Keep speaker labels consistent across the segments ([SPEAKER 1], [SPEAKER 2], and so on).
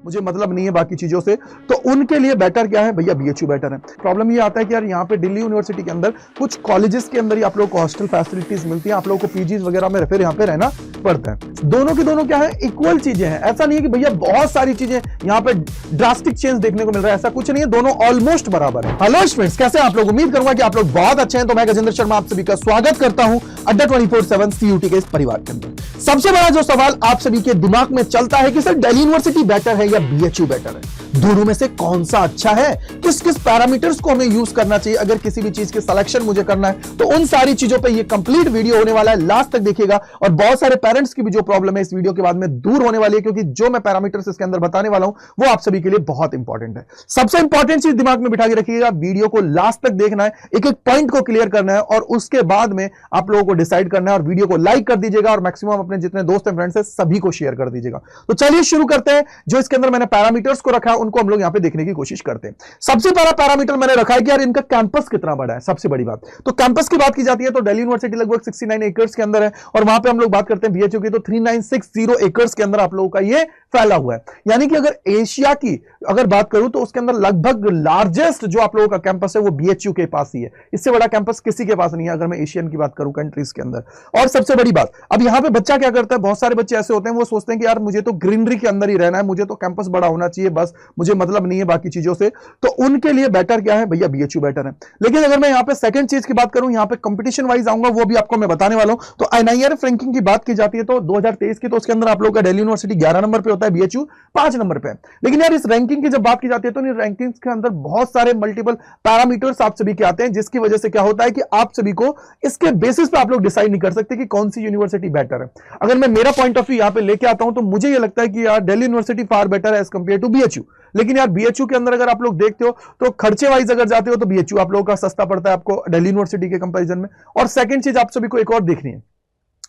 [SPEAKER 1] मुझे मतलब नहीं है बाकी चीजों से, तो उनके लिए बेटर क्या है भैया, बीएचयू बेटर है। प्रॉब्लम ये आता है कि यार यहाँ पे दिल्ली यूनिवर्सिटी के अंदर कुछ कॉलेजेस के अंदर ही आप लोग को हॉस्टल फैसिलिटीज मिलती है, आप लोग को पीजीज वगैरह में फिर यहाँ पे रहना पड़ता है। दोनों की दोनों क्या है, इक्वल चीजें हैं। ऐसा नहीं है कि भैया बहुत सारी चीजें यहाँ पे ड्रास्टिक चेंज देखने को मिल रहा है, ऐसा कुछ नहीं है, दोनों ऑलमोस्ट बराबर है। हेलो स्टूडेंट्स, कैसे आप लोग? उम्मीद करूंगा कि आप लोग बहुत अच्छे हैं। तो मैं गजेंद्र शर्मा आप सभी का स्वागत करता हूं अड्डा 24/7 सीयूटी के इस परिवार के अंदर। सबसे बड़ा जो सवाल आप सभी के दिमाग में चलता है कि सर दिल्ली यूनिवर्सिटी बेटर है या बीएचयू बेटर है, दोनों में से कौन सा अच्छा है, किस किस पैरामीटर्स को हमें यूज करना चाहिए अगर किसी भी चीज के सिलेक्शन मुझे करना है, तो उन सारी चीजों पे ये कंप्लीट वीडियो होने वाला है। लास्ट तक देखिएगा और बहुत सारे पेरेंट्स की भी जो प्रॉब्लम है इस वीडियो के बाद में दूर होने वाली है, क्योंकि जो मैं पैरामीटर्स इसके अंदर बताने वाला हूं वो आप सभी के लिए बहुत इंपॉर्टेंट है। सबसे इंपॉर्टेंट चीज दिमाग में बिठा के रखिएगा, वीडियो को लास्ट तक देखना है, एक एक पॉइंट को क्लियर करना है और उसके बाद में आप लोगों को डिसाइड करना है। और वीडियो को लाइक कर दीजिएगा और मैक्सिमम अपने जितने दोस्त हैं फ्रेंड्स हैं सभी को शेयर कर दीजिएगा। तो चलिए शुरू करते हैं। जो इसके अंदर मैंने पैरामीटर्स को रखा है उनको हम लोग यहां पे देखने की कोशिश करते हैं। सबसे पहला पैरामीटर मैंने रखा है कि यार इनका कैंपस कितना बड़ा है। सबसे बड़ी बात तो कैंपस की बात की जाती है तो दिल्ली यूनिवर्सिटी लगभग 69 एकर्स के अंदर है और वहां पे हम लोग बात करते हैं बीएचयू की तो 3960 एकर्स के अंदर आप लोगों का ये फैला हुआ है। यानी कि अगर एशिया की अगर बात करूं तो उसके अंदर लगभग लार्जेस्ट जो आप लोगों का कैंपस है वो बीएचयू के पास ही है। इससे बड़ा कैंपस किसी के पास नहीं है अगर मैं एशियन की बात करूं कंट्रीज के अंदर। और सबसे बड़ी बात, अब यहां पे बच्चा क्या करता है, बहुत सारे बच्चे ऐसे होते हैं वो सोचते हैं कि यार मुझे तो ग्रीनरी के अंदर ही रहना है, मुझे तो कैंपस बड़ा होना चाहिए, बस मुझे मतलब नहीं है बाकी चीजों से, तो उनके लिए बेटर क्या है भैया, बीएचयू बेटर है। लेकिन अगर मैं यहां पे सेकंड चीज की बात करूं, यहां पे कंपटीशन वाइज आऊंगा, वो भी आपको मैं बताने वाला हूं। तो एनआईआरएफ रैंकिंग की बात की जाती है तो 2023 की तो उसके अंदर आप लोग का दिल्ली यूनिवर्सिटी 11 नंबर पे होता है, बीएचयू 5 नंबर पे है। लेकिन यार इस रैंकिंग की जब बात की जाती है तो इन रैंकिंग्स के अंदर बहुत सारे मल्टीपल पैरामीटर्स आप सभी के आते हैं, जिसकी वजह से क्या होता है कि आप सभी को इसके बेसिस पे आप लोग डिसाइड नहीं कर सकते कि कौन सी यूनिवर्सिटी बेटर है। अगर मैं मेरा पॉइंट ऑफ व्यू यहां पे लेके आता हूं तो मुझे ये लगता है कि यार दिल्ली यूनिवर्सिटी फार बेटर है एज कंपेयर टू बीएचयू। लेकिन यार बीएचयू के अंदर अगर आप लोग देखते हो तो खर्चे वाइज अगर जाते हो तो बीएचयू आप लोगों का सस्ता पड़ता है आपको दिल्ली यूनिवर्सिटी के कंपैरिजन में। और सेकंड चीज आप सभी को एक और देखनी है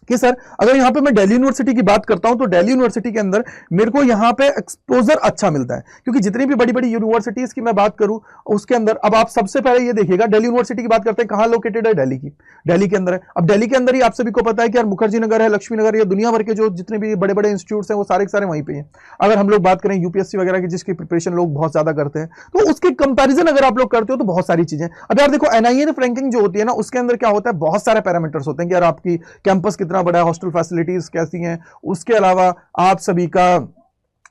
[SPEAKER 1] कि सर अगर यहां पे मैं दिल्ली यूनिवर्सिटी की बात करता हूं तो दिल्ली यूनिवर्सिटी के अंदर मेरे को यहां पे एक्सपोजर अच्छा मिलता है, क्योंकि जितनी भी बड़ी बड़ी यूनिवर्सिटीज की मैं बात करूं उसके अंदर, अब आप सबसे पहले ये देखिएगा दिल्ली यूनिवर्सिटी की बात करते हैं, कहां लोकेटेड है, दिल्ली की, दिल्ली के अंदर है। अब दिल्ली के अंदर ही आप सभी को पता है कि यार मुखर्जी नगर है, लक्ष्मी नगर, या दुनिया भर के जो जितने भी बड़े बड़े इंस्टीट्यूट्स हैं वो सारे के सारे वहीं पे हैं। अगर हम लोग बात करें यूपीएससी वगैरह की जिसकी प्रिपरेशन लोग बहुत ज्यादा करते हैं तो उसके कंपेरिजन अगर आप लोग करते हो तो बहुत सारी चीजें। अब यार देखो एनआईआरएफ रैंकिंग जो होती है ना उसके अंदर क्या होता है, बहुत सारे पैरामीटर्स होते हैं कि यार आपकी कैंपस कितना बड़ा है, हॉस्टल फैसिलिटीज कैसी हैं, उसके अलावा आप सभी का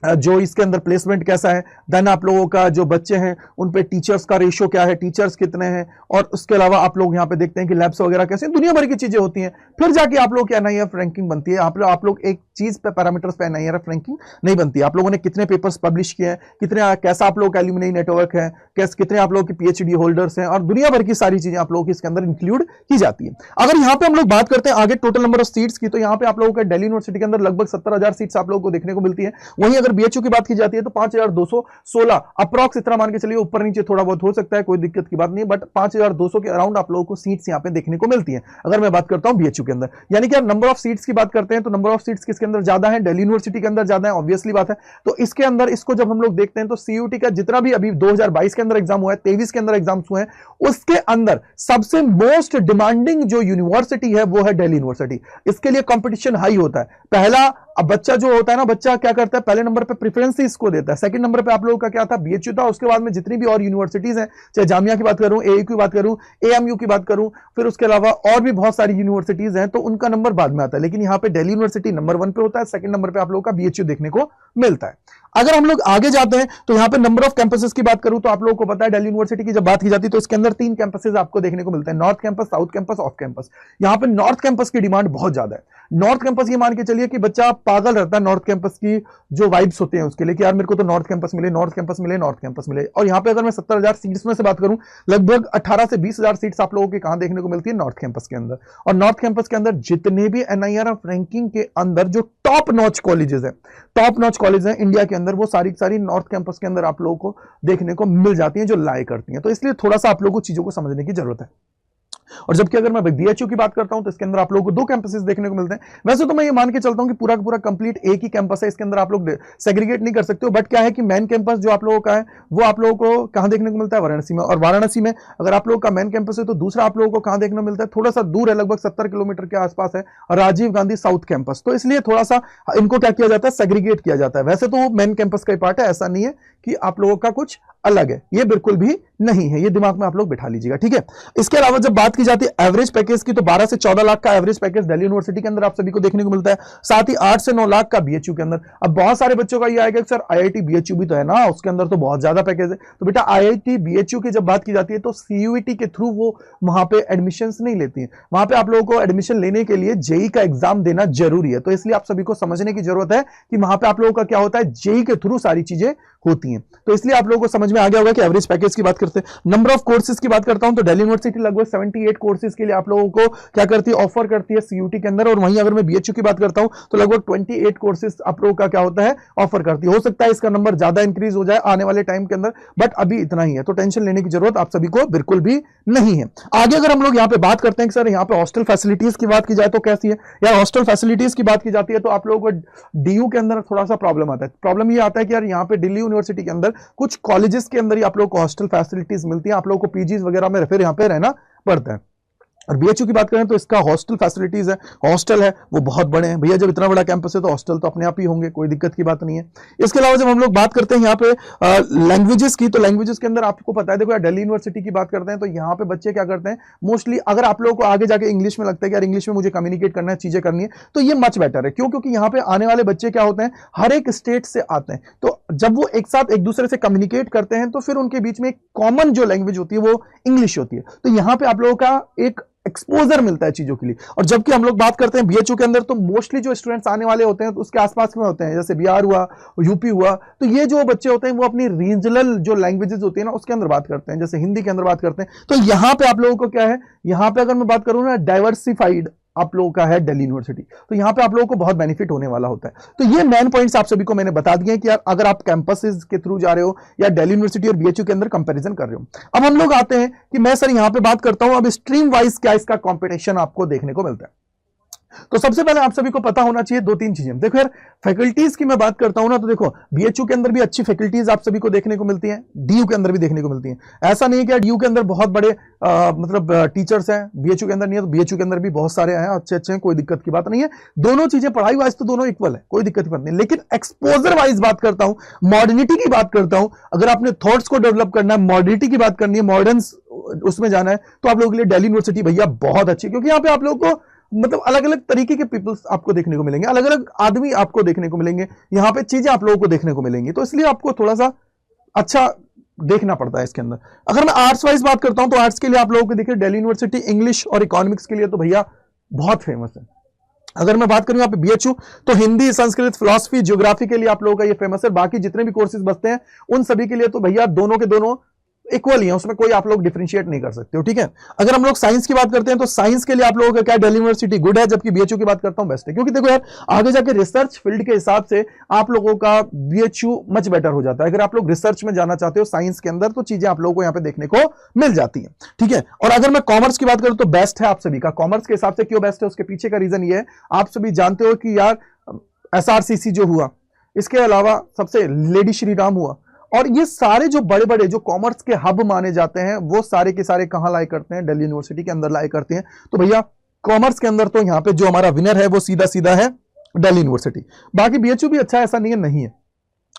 [SPEAKER 1] जो इसके अंदर प्लेसमेंट कैसा है, देन आप लोगों का जो बच्चे हैं उन पे टीचर्स का रेशियो क्या है, टीचर्स कितने हैं, और उसके अलावा आप लोग यहाँ पे देखते हैं कि लैब्स वगैरह कैसे हैं, दुनिया भर की चीजें होती हैं। फिर जाके आप लोग की एनआईआरएफ रैंकिंग बनती है। आप लोग एक चीज पे पैरामीटर्स पे एनआईआरएफ रैंकिंग नहीं बनती। आप लोगों ने कितने पेपर्स पब्लिश किए हैं, कितने कैसा आप लोग का एल्यूमिनी नेटवर्क है, कितने आप लोग की पीएचडी होल्डर्स हैं, और दुनिया भर की सारी चीजें आप लोगों की इसके अंदर इंक्लूड की जाती है। अगर यहाँ पे हम लोग बात करते हैं आगे टोटल नंबर ऑफ सीट्स की, तो यहाँ पे आप लोगों का दिल्ली यूनिवर्सिटी के अंदर लगभग 70,000 सीट्स आप लोगों को देखने को मिलती है। वहीं अगर बीएचयू की बात की जाती है तो 5216 अप्रॉक्स, इतना मान के चलिए, ऊपर नीचे थोड़ा बहुत हो सकता है, कोई दिक्कत की बात नहीं, बट 5200 के अराउंड आप लोगों को सीट्स यहां पे देखने को मिलती हैं अगर मैं बात करता हूं बीएचयू के अंदर। यानी कि नंबर ऑफ सीट्स की बात करते हैं तो नंबर ऑफ सीट्स किसके अंदर ज्यादा है, दिल्ली यूनिवर्सिटी के अंदर ज्यादा है, ऑब्वियसली बात है। तो इसके अंदर इसको जब हम लोग देखते हैं तो सीयूटी का जितना भी अभी 2022 के अंदर एग्जाम हुआ है, 23 के अंदर एग्जाम्स हुए हैं, उसके अंदर सबसे मोस्ट डिमांडिंग जो यूनिवर्सिटी है वो है दिल्ली यूनिवर्सिटी। इसके लिए कंपटीशन हाई होता है। पहला, अब बच्चा जो होता है ना, बच्चा क्या करता है, पहले नंबर पे प्रेफरेंस इसको देता है, सेकंड नंबर पे आप लोगों का क्या था, बीएचयू था, उसके बाद में जितनी भी और यूनिवर्सिटीज हैं, चाहे जामिया की बात करूं, एयू की बात करूं, एएमयू की बात करूं, फिर उसके अलावा और भी बहुत सारी यूनिवर्सिटीज हैं, तो उनका नंबर बाद में आता है। लेकिन यहां पे दिल्ली यूनिवर्सिटी नंबर 1 पे होता है, सेकंड नंबर पे आप लोगों का बीएचयू देखने को मिलता है। अगर हम लोग आगे जाते हैं तो यहां पे नंबर ऑफ कैंपसेस की बात करूं तो आप लोगों को पता है दिल्ली यूनिवर्सिटी की जब बात की जाती है तो इसके अंदर 3 कैंपसेस आपको देखने को मिलते हैं, north campus, south campus, off campus. यहां पे नॉर्थ कैंपस की डिमांड बहुत ज्यादा है। नॉर्थ कैंपस ये मान के चलिए कि बच्चा पागल रहता है नॉर्थ कैंपस की जो वाइब्स होते हैं उसके लिए कि यार मेरे को तो नॉर्थ कैंपस मिले, नॉर्थ कैंपस मिले, नॉर्थ कैंपस मिले। और यहां पे अगर मैं 70,000 सीट्स में से बात करूं, लगभग 18 से 20,000 सीट्स आप लोगों की कहां देखने को मिलती है, नॉर्थ कैंपस के अंदर। और नॉर्थ कैंपस के अंदर जितने भी एनआईआरएफ रैंकिंग के अंदर जो टॉप नॉच कॉलेजेस हैं, टॉप नॉच कॉलेज हैं इंडिया के अंदर, वो सारी सारी नॉर्थ कैंपस के अंदर आप लोगों को देखने को मिल जाती हैं जो लाई करती हैं। तो इसलिए थोड़ा सा आप लोगों को चीजों को समझने की जरूरत है। और जबकि अगर मैं बीएचयू की बात करता हूं तो इसके अंदर आप लोगों को दो कैंपसेस देखने को मिलते हैं। वैसे तो मैं ये मान के चलता हूं कि पूरा का पूरा कंप्लीट एक ही कैंपस है, इसके अंदर आप लोग सेग्रीगेट नहीं कर सकते हो, बट क्या है कि मेन कैंपस जो आप लोगों का है वो आप लोगों को कहां देखने को मिलता है, वाराणसी में। और वाराणसी में अगर आप लोगों का मेन कैंपस है तो दूसरा आप लोगों को कहां देखने को मिलता है, थोड़ा सा दूर है, लगभग 70 किलोमीटर के आसपास है, राजीव गांधी साउथ कैंपस। तो इसलिए थोड़ा सा इनको क्या किया जाता है, सेग्रीगेट किया जाता है। वैसे तो मेन कैंपस का ही पार्ट है, ऐसा नहीं है कि आप लोगों का कुछ अलग है, ये बिल्कुल भी नहीं है, ये दिमाग में आप लोग बिठा लीजिएगा, ठीक है। इसके अलावा जब बात की जाती है एवरेज पैकेज की तो 12 से 14 लाख का एवरेज पैकेज दिल्ली यूनिवर्सिटी के अंदर आप सभी को देखने को मिलता है, साथ ही 8 से 9 लाख का बीएचयू के अंदर। अब बहुत सारे बच्चों का ये आएगा कि सर आईआईटी बीएचयू भी तो है ना, उसके अंदर तो बहुत ज्यादा पैकेज है। तो बेटा आईआईटी बीएचयू की जब बात की जाती है तो सीयूईटी के थ्रू वो वहां पे एडमिशन नहीं लेती है, वहां पे आप लोगों को एडमिशन लेने के लिए जेई का एग्जाम देना जरूरी है। तो इसलिए आप सभी को समझने की जरूरत है कि वहां पे आप लोगों का क्या होता है, जेई के थ्रू सारी चीजें होती हैं। तो इसलिए आप लोगों को समझ में आ गया होगा कि एवरेज पैकेज की बात करते हैं। नंबर ऑफ कोर्सेज की बात करता हूं तो दिल्ली यूनिवर्सिटी लगभग 78 कोर्सेज के लिए आप लोगों को क्या करती है, ऑफर करती है सीयूटी के अंदर। और वहीं अगर मैं बीएचयू की बात करता हूं तो लगभग 28 कोर्सेज आप लोगों का क्या होता है, ऑफर करती है। हो सकता है इसका नंबर ज्यादा इंक्रीज हो जाए आने वाले टाइम के अंदर, बट अभी इतना ही है, तो टेंशन लेने की जरूरत आप सभी को बिल्कुल भी नहीं है। आगे अगर हम लोग यहाँ पे बात करते हैं कि सर यहाँ पे हॉस्टल फैसिलिटीज की बात की जाए तो कैसी है यार, हॉस्टल फैसिलिटीज की बात की जाती है तो आप लोगों को डीयू के अंदर थोड़ा सा प्रॉब्लम आता है। प्रॉब्लम ये आता है कि यार यहाँ पे दिल्ली यूनिवर्सिटी के अंदर कुछ कॉलेजेस के अंदर ही आप लोगों को हॉस्टल फैसिलिटीज मिलती है, आप लोगों को पीजीज वगैरह में फिर यहाँ पे रहना पड़ता है। और बीएचयू की बात करें तो इसका हॉस्टल फैसिलिटीज है, हॉस्टल है वो बहुत बड़े हैं भैया, जब इतना बड़ा कैंपस है तो हॉस्टल तो अपने आप ही होंगे, कोई दिक्कत की बात नहीं है। इसके अलावा जब हम लोग बात करते हैं यहाँ पे लैंग्वेजेस की, तो लैंग्वेजेस के अंदर आपको पता है, देखो यार दिल्ली यूनिवर्सिटी की बात करते हैं तो यहाँ पे बच्चे क्या करते हैं मोस्टली, अगर आप लोगों को आगे जाके इंग्लिश में लगता है कि यार इंग्लिश में मुझे कम्युनिकेट करना है, चीजें करनी है, तो ये मच बेटर है। क्यों? क्योंकि यहाँ पे आने वाले बच्चे क्या होते हैं, हर एक स्टेट से आते हैं, तो जब वो एक साथ एक दूसरे से कम्युनिकेट करते हैं तो फिर उनके बीच में एक कॉमन जो लैंग्वेज होती है वो इंग्लिश होती है। तो यहाँ पे आप लोगों का एक एक्सपोजर मिलता है चीजों के लिए। और जबकि हम लोग बात करते हैं बीएचयू के अंदर तो मोस्टली जो स्टूडेंट्स आने वाले होते हैं तो उसके आसपास में होते हैं, जैसे बिहार हुआ, यूपी हुआ, तो ये जो बच्चे होते हैं वो अपनी रीजनल जो लैंग्वेजेस होती है ना उसके अंदर बात करते हैं, जैसे हिंदी के अंदर बात करते हैं। तो यहां पे आप लोगों को क्या है, यहां पे अगर मैं बात करूं ना, डाइवर्सिफाइड आप लोगों का है दिल्ली यूनिवर्सिटी, तो यहां पे आप लोगों को बहुत बेनिफिट होने वाला होता है। तो ये मेन पॉइंट्स आप सभी को मैंने बता दिए हैं कि यार अगर आप कैंपसेस के थ्रू जा रहे हो या दिल्ली यूनिवर्सिटी और बीएचयू के अंदर कंपैरिजन कर रहे हो। अब हम लोग आते हैं कि मैं सर यहां पे बात करता हूं अब स्ट्रीम वाइज क्या इसका कंपटीशन आपको देखने को मिलता है। तो सबसे पहले आप सभी को पता होना चाहिए दो तीन चीजें। देखो यार फैकल्टीज की मैं बात करता हूं ना, तो देखो बीएचयू के अंदर भी अच्छी फैकल्टीज आप सभी को देखने को मिलती हैं, डीयू के अंदर भी देखने को मिलती हैं। ऐसा नहीं है कि डीयू के अंदर बहुत बड़े मतलब टीचर्स हैं, बीएचयू के अंदर नहीं है, तो बीएचयू के अंदर भी बहुत सारे हैं अच्छे अच्छे हैं, कोई दिक्कत की बात नहीं है। दोनों चीजें पढ़ाई वाइज तो दोनों इक्वल है, कोई दिक्कत की बात नहीं। लेकिन एक्सपोजर वाइज बात करता हूं, मॉडर्निटी की बात करता हूं, अगर आपने थॉट्स को डेवलप करना है, मॉडर्निटी की बात करनी है, मॉडर्न उसमें जाना है, तो आप लोगों के लिए दिल्ली यूनिवर्सिटी भैया बहुत अच्छी, क्योंकि यहाँ पे आप लोगों को मतलब अलग अलग तरीके के पीपल्स आपको देखने को मिलेंगे, अलग अलग आदमी आपको देखने को मिलेंगे, यहाँ पे चीजें आप लोगों को देखने को मिलेंगी, तो इसलिए आपको थोड़ा सा अच्छा देखना पड़ता है इसके अंदर। अगर मैं आर्ट्स वाइज बात करता हूं तो आर्ट्स के लिए आप लोगों को देखिए दिल्ली यूनिवर्सिटी इंग्लिश और इकोनॉमिक्स के लिए तो भैया बहुत फेमस है। अगर मैं बात करूं यहाँ पे बीएचयू तो हिंदी, संस्कृत, फिलॉसफी, ज्योग्राफी के लिए आप लोगों का ये फेमस है। बाकी जितने भी कोर्सेज बचते हैं उन सभी के लिए तो भैया दोनों के दोनों इक्वल ही है, उसमें कोई आप लोग डिफरेंशिएट नहीं कर सकते हो, ठीक है। अगर हम लोग साइंस की बात करते हैं तो साइंस के लिए आप लोगों का क्या दिल्ली यूनिवर्सिटी गुड है, जबकि बीएचयू की बात करता हूं बेस्ट है। क्योंकि देखो यार आगे जाके रिसर्च फील्ड के हिसाब से आप लोगों का बीएचयू मच बेटर हो जाता है। अगर आप लोग रिसर्च में जाना चाहते हो साइंस के अंदर तो चीजें आप लोगों को यहाँ पे देखने को मिल जाती है, ठीक है। और अगर मैं कॉमर्स की बात करूं तो बेस्ट है आप सभी का। कॉमर्स के हिसाब से क्यों बेस्ट है, उसके पीछे का रीजन ये है, आप सभी जानते हो कि यार एसआरसीसी जो हुआ, इसके अलावा सबसे लेडी श्री राम हुआ, और ये सारे जो बड़े बड़े जो कॉमर्स के हब माने जाते हैं वो सारे के सारे कहां लाए करते हैं, दिल्ली यूनिवर्सिटी के अंदर लाए करते हैं। तो भैया कॉमर्स के अंदर तो यहाँ पे जो हमारा विनर है वो सीधा सीधा है दिल्ली यूनिवर्सिटी। बाकी बीएचयू भी अच्छा है, ऐसा नहीं है नहीं है।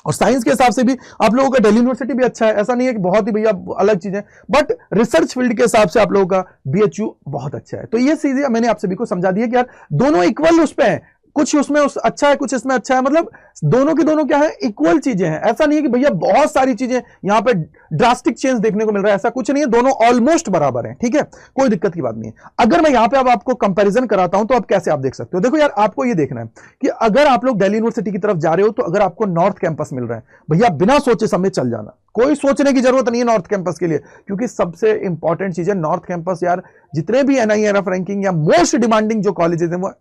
[SPEAKER 1] और साइंस के हिसाब से भी आप लोगों का दिल्ली यूनिवर्सिटी भी अच्छा है, ऐसा नहीं है कि बहुत ही भैया अलग चीजें, बट रिसर्च फील्ड के हिसाब से आप लोगों का बीएचयू बहुत अच्छा है। तो ये चीजें मैंने आप सभी को समझा दी है कि यार दोनों इक्वल उस पे है, कुछ उसमें अच्छा है कुछ इसमें अच्छा है, मतलब दोनों के दोनों क्या है, इक्वल चीजें हैं। ऐसा नहीं है कि भैया बहुत सारी चीजें यहां पे ड्रास्टिक चेंज देखने को मिल रहा है, ऐसा कुछ नहीं है, दोनों ऑलमोस्ट बराबर हैं, ठीक है, कोई दिक्कत की बात नहीं है। अगर मैं यहां पे अब आपको कंपैरिजन कराता हूं तो अब कैसे आप देख सकते हो। देखो यार आपको ये देखना है कि अगर आप लोग दिल्ली यूनिवर्सिटी की तरफ जा रहे हो तो अगर आपको नॉर्थ कैंपस मिल रहा है भैया बिना सोचे समझे चल जाना, कोई सोचने की जरूरत नहीं है नॉर्थ कैंपस के लिए, क्योंकि सबसे इंपॉर्टेंट चीज है नॉर्थ कैंपस। यार जितने भी एनआईआरएफ रैंकिंग या मोस्ट डिमांडिंग जो कॉलेजेस हैं वो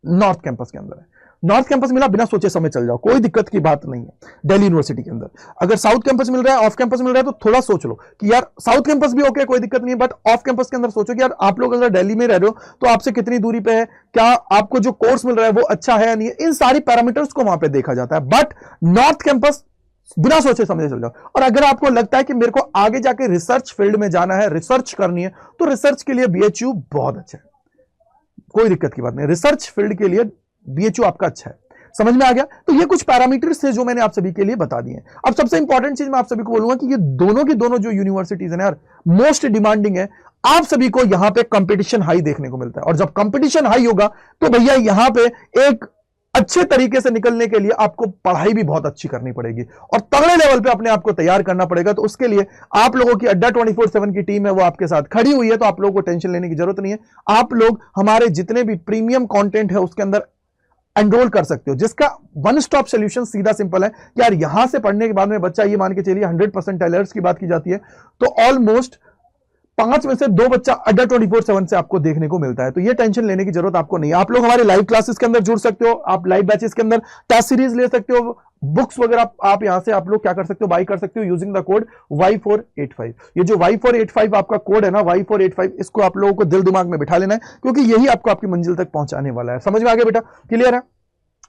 [SPEAKER 1] नॉर्थ कैंपस के अंदर है। नॉर्थ कैंपस मिला, बिना सोचे समय चल जाओ, कोई दिक्कत की बात नहीं है दिल्ली यूनिवर्सिटी के अंदर। अगर साउथ कैंपस मिल रहा है, ऑफ कैंपस मिल रहा है, तो थोड़ा सोच लो कि यार साउथ कैंपस भी ओके, कोई दिक्कत नहीं है, बट ऑफ कैंपस के अंदर सोचो कि यार आप लोग अगर दिल्ली में रह रहे हो तो आपसे कितनी दूरी पे है, क्या आपको जो कोर्स मिल रहा है वो अच्छा है या नहीं है, इन सारी पैरामीटर्स को वहां पे देखा जाता है। बट नॉर्थ कैंपस बिना सोचे समझे चल जाओ। और अगर आपको लगता है कि मेरे को आगे जाके रिसर्च फील्ड में जाना है, रिसर्च करनी है, तो रिसर्च के लिए बीएचयू बहुत अच्छा है, कोई दिक्कत की बात नहीं, रिसर्च फील्ड के लिए बीएचयू आपका अच्छा है। समझ में आ गया? तो ये कुछ पैरामीटर्स थे जो मैंने आप सभी के लिए बता दिए। अब सबसे इंपॉर्टेंट चीज मैं आप सभी को बोलूंगा कि ये दोनों की दोनों जो यूनिवर्सिटीज है यार, मोस्ट डिमांडिंग है। आप सभी को यहां पे कंपटीशन हाई देखने को मिलता है, और जब कंपटीशन हाई होगा तो भैया यहां पे एक अच्छे तरीके से निकलने के लिए आपको पढ़ाई भी बहुत अच्छी करनी पड़ेगी और तगड़े लेवल पे अपने आप को तैयार करना पड़ेगा। तो उसके लिए आप लोगों की अड्डा 24/7 की टीम है वो आपके साथ खड़ी हुई है, तो आप लोगों को टेंशन लेने की जरूरत नहीं है। आप लोग हमारे जितने भी प्रीमियम कंटेंट है उसके अंदर एनरोल कर सकते हो, जिसका वन स्टॉप सॉल्यूशन सीधा सिंपल है कि यार यहां से पढ़ने के बाद में बच्चा ये मान के चलिए 100% टेलर्स की बात की जाती है, तो ऑलमोस्ट 5 में से 2 बच्चा अड्डा 24/7 से आपको देखने को मिलता है। तो ये टेंशन लेने की जरूरत आपको नहीं है। आप लोग हमारे लाइव क्लासेस के अंदर जुड़ सकते हो, आप लाइव बैचेस के अंदर टेस्ट सीरीज ले सकते हो, बुक्स वगैरह आप यहां से आप लोग क्या कर सकते हो, बाई कर सकते हो यूजिंग द कोड Y485। ये जो Y485 आपका कोड है ना, Y485, इसको आप लोगों को दिल दिमाग में बिठा लेना है, क्योंकि यही आपको आपकी मंजिल तक पहुंचाने वाला है। समझ में आ गया बेटा? क्लियर है?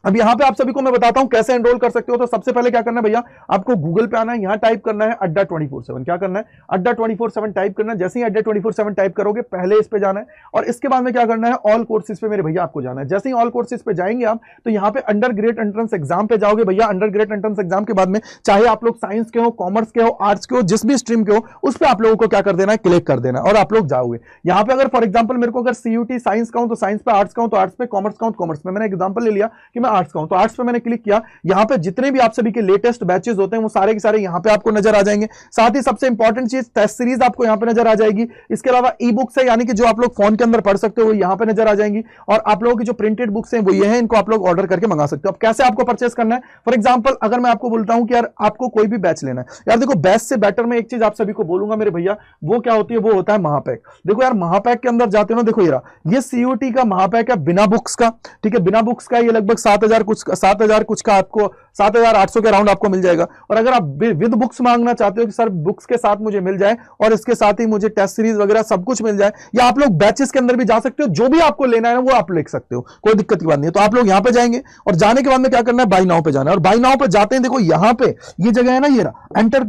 [SPEAKER 1] अब यहां पे आप सभी को मैं बताता हूं कैसे एनरोल कर सकते हो। तो सबसे पहले क्या करना है भैया, आपको गूगल पे आना है, यहां टाइप करना है अड्डा 24/7। क्या करना है? अड्डा 24/7 टाइप करना है। जैसे ही अड्डा 24/7 टाइप करोगे, पहले इस पे जाना है, और इसके बाद में क्या करना है, ऑल कोर्सेज पे मेरे भैया आपको जाना है। जैसे ही ऑल कोर्सेज पे जाएंगे आप, तो यहां पे अंडर ग्रेड एंट्रेंस एग्जाम पे जाओगे भैया। अंडर ग्रेड एंट्रेंस एग्जाम के बाद में चाहे आप लोग साइंस के हो, कॉमर्स के हो, आर्ट्स के हो, जिस भी स्ट्रीम के हो, उस पर आप लोगों को क्या कर देना है, क्लिक कर देना, और आप लोग जाओगे। यहां पे अगर फॉर एग्जाम्पल मेरे को अगर सीयूटी साइंस का हूं तो साइंस पे, आर्ट्स का हूं तो आर्ट्स पे, कॉमर्स का हूं तो कॉमर्स में। मैंने एग्जाम्पल ले लिया कि मैं आर्ट्स का हूं, तो आर्ट्स पे मैंने क्लिक किया। यहां पे जितने भी आप सभी के लेटेस्ट बैचेस होते हैं वो सारे के सारे यहां पे आपको नजर आ जाएंगे। साथ ही सबसे इंपॉर्टेंट चीज, टेस्ट सीरीज आपको यहां पे नजर आ जाएगी। इसके अलावा ई बुक्स है, यानी कि जो आप लोग फोन के अंदर पढ़ सकते हो, वो यहां पे नजर आ जाएंगी। और आप लोगों की जो प्रिंटेड बुक्स हैं वो ये हैं, इनको आप लोग ऑर्डर करके मंगा सकते हो। अब कैसे आपको परचेस करना है, फॉर एग्जांपल अगर मैं आपको बोलता हूं कि यार आपको कोई भी बैच लेना है, यार देखो बैच से बेटर मैं एक चीज आप सभी को बोलूंगा मेरे भैया, वो क्या होती है, वो होता है महापैक। देखो यार महापैक के अंदर जाते हो ना, देखो ये सीयूटी का महापैक है बिना बुक्स का, ठीक है, बिना बुक्स का ये लगभग 7,000 कुछ का आपको 7,800 के राउंड आपको मिल जाएगा। और अगर आप विद बुक्स मांगना चाहते हो कि सर बुक्स के साथ मुझे मिल जाए और इसके साथ ही मुझे टेस्ट सीरीज वगैरह सब कुछ मिल जाए, या आप लोग बैचेस के अंदर भी जा सकते हो, जो भी आपको लेना है वो आप ले सकते हो, कोई दिक्कत की बात नहीं है। तो आप लोग यहां पे जाएंगे और जाने के बाद में क्या करना है, बाय नाउ पे जाना है। और बाय नाउ पे जाते हैं, देखो यहां पे ये जगह है ना, ये रहा एंटर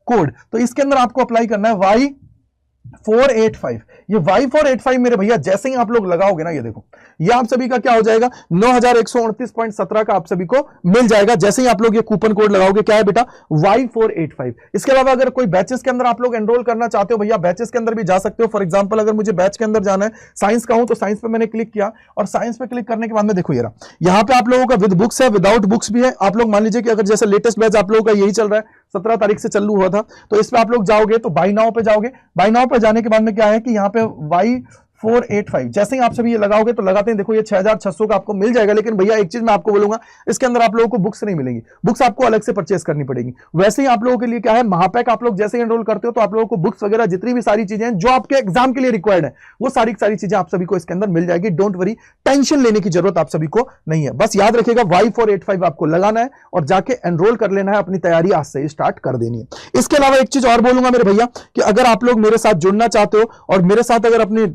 [SPEAKER 1] कोड, तो इसके अंदर आपको अप्लाई करना है Y485। ये Y485 मेरे भैया जैसे ही आप लोग लगाओगे ना, ये देखो ये आप सभी का क्या हो जाएगा, 9129.17 का आप सभी को मिल जाएगा जैसे ही आप लोग ये कूपन कोड लगाओगे। क्या है बेटा, Y485। इसके अलावा अगर कोई बैचेस के अंदर आप लोग एनरोल करना चाहते हो भैया, बैचेस के अंदर भी जा सकते हो। फॉर एग्जांपल अगर मुझे बैच के अंदर जाना है, साइंस का हूं तो साइंस पे मैंने क्लिक किया, और साइंस पे क्लिक करने के बाद में देखो ये रहा, यहां पे आप लोगों का विद बुक्स है, विदाउट बुक्स भी है। आप लोग मान लीजिए कि अगर जैसे लेटेस्ट बैच आप लोगों का यही चल रहा है, 17 तारीख से चालू हुआ था, तो इस पे आप लोग जाओगे तो बाय नाउ पे जाओगे। बाय नाउ पे जाने के बाद में क्या है कि यहाँ पे Y485 जैसे ही आप सभी ये लगाओगे तो लगाते हैं, देखो ये 6,600 का आपको मिल जाएगा। लेकिन भैया एक चीज मैं आपको बोलूंगा, इसके अंदर आप लोगों को बुक्स नहीं मिलेंगी, बुक्स आपको अलग से परचेस करनी पड़ेगी। वैसे ही आप लोगों के लिए क्या है, महापैक आप लोग जैसे ही एनरोल करते हो तो आप लोगों को बुक्स वगैरह जितनी भी सारी चीजें हैं जो आपके एग्जाम के लिए रिक्वायर्ड है, वो सारी चीजें आप सभी को इसके अंदर मिल जाएगी। डोंट वरी, टेंशन लेने की जरूरत आप सभी को नहीं है। बस याद रखिएगा Y485 आपको लगाना है और जाके एनरोल कर लेना है, अपनी तैयारी आज से ही स्टार्ट कर देनी है। इसके अलावा एक चीज और बोलूंगा मेरे भैया कि अगर आप लोग मेरे साथ जुड़ना चाहते हो और मेरे साथ अगर अपनी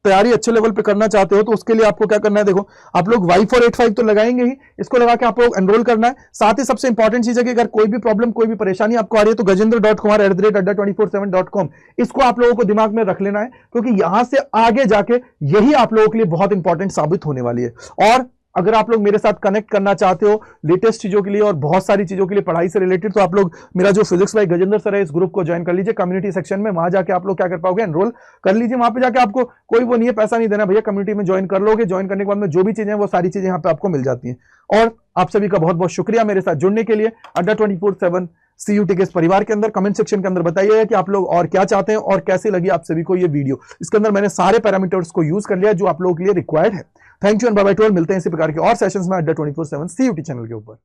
[SPEAKER 1] तैयारी अच्छे लेवल पे करना चाहते हो, तो उसके लिए आपको क्या करना है, देखो आप लोग Y485 तो लगाएंगे ही, इसको लगा के आप लोग एनरोल करना है। साथ ही सबसे इंपॉर्टेंट चीज है कि अगर कोई भी प्रॉब्लम, कोई भी परेशानी आपको आ रही है तो gajendra.kumar@adda247.com इसको आप लोगों को दिमाग में रख लेना है, क्योंकि यहां से आगे जाके यही आप लोगों के लिए बहुत इंपॉर्टेंट साबित होने वाली है। और अगर आप लोग मेरे साथ कनेक्ट करना चाहते हो लेटेस्ट चीजों के लिए और बहुत सारी चीजों के लिए पढ़ाई से रिलेटेड, तो आप लोग मेरा जो फिजिक्स बाय गजेंद्र सर है, इस ग्रुप को ज्वाइन कर लीजिए कम्युनिटी सेक्शन में। वहां जाके आप लोग क्या कर पाओगे, एनरोल कर लीजिए। वहां पे जाके आपको कोई वो नहीं है, पैसा नहीं देना भैया, कम्युनिटी में ज्वाइन कर लोगे। ज्वाइन करने के बाद में जो भी चीजें हैं वो सारी चीजें यहाँ पे आपको मिल जाती हैं। और आप सभी का बहुत बहुत शुक्रिया मेरे साथ जुड़ने के लिए। अड्डा 24/7 CUT के इस परिवार के अंदर कमेंट सेक्शन के अंदर बताइएगा कि आप लोग और क्या चाहते हैं और कैसे लगी आप सभी को ये वीडियो। इसके अंदर मैंने सारे पैरामीटर्स को यूज कर लिया जो आप लोगों के लिए रिक्वायर्ड है। Thank you and bye bye to all. मिलते हैं इसी प्रकार के और सेशंस में अड्डा 24/7 CUT चैनल के ऊपर।